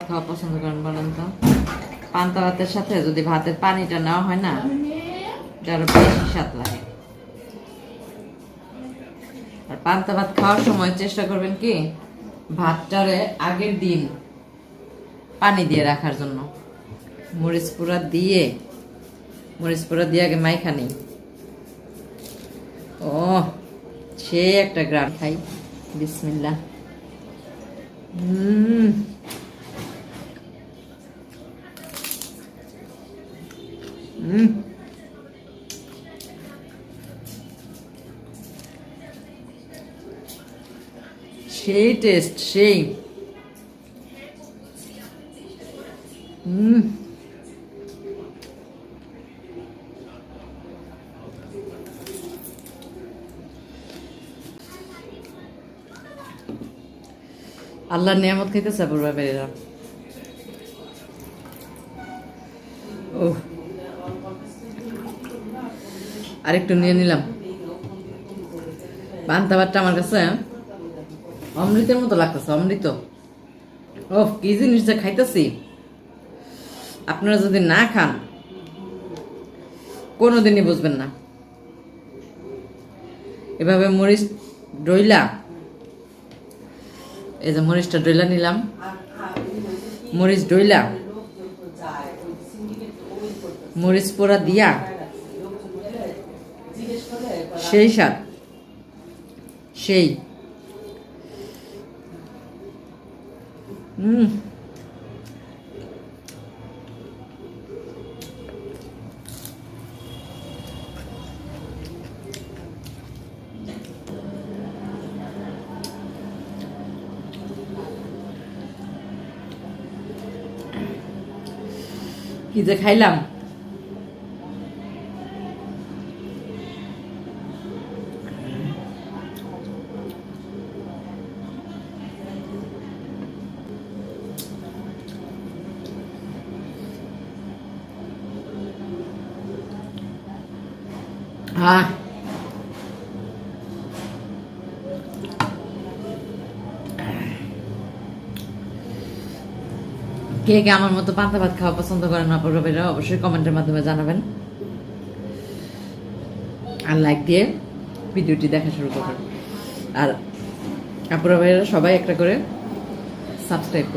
খাওয়া পছন্দ করেন বলেন তো? পান্তা ভাতের সাথে যদি ভাতের পানিটা নেওয়া হয় না, আরো বেশি স্বাদ লাগে। আর পান্তা ভাত খাওয়ার সময় চেষ্টা করবেন কি ভাতটারে আগের দিন পানি দিয়ে রাখার জন্য। মরিচ পুরা দিয়ে আগে মাইখা নেই। ও সে একটা গ্রাম খাই। বিসমিল্লাহ। সেই টেস্ট সেই। আল্লাহর নিয়ামত খাইতেছে পূর্বা বেরিরা। ও আরেকটু নিয়ে নিলাম। পান্তা ভাতটা আমার কাছে অমৃতের মতো লাগতেছে, অমৃত। ও কি জিনিস যে খাইতেছি, আপনারা যদি না খান কোনোদিনই বুঝবেন না। এভাবে মরিচ ডইলা, এই যে মরিচটা ডইলা নিলাম, মরিচ ডইলা মরিচ পোড়া দিয়া সেই স্বাদ সেই। কি যে খাইলাম। কে কে আমার মতো পান্তা ভাত খাওয়া পছন্দ করেন আপুরা ভাইরা অবশ্যই কমেন্টের মাধ্যমে জানাবেন। আর লাইক দিয়ে ভিডিওটি দেখা শুরু করবেন। আর আপুরা ভাইরা সবাই একটা করে সাবস্ক্রাইব করবেন।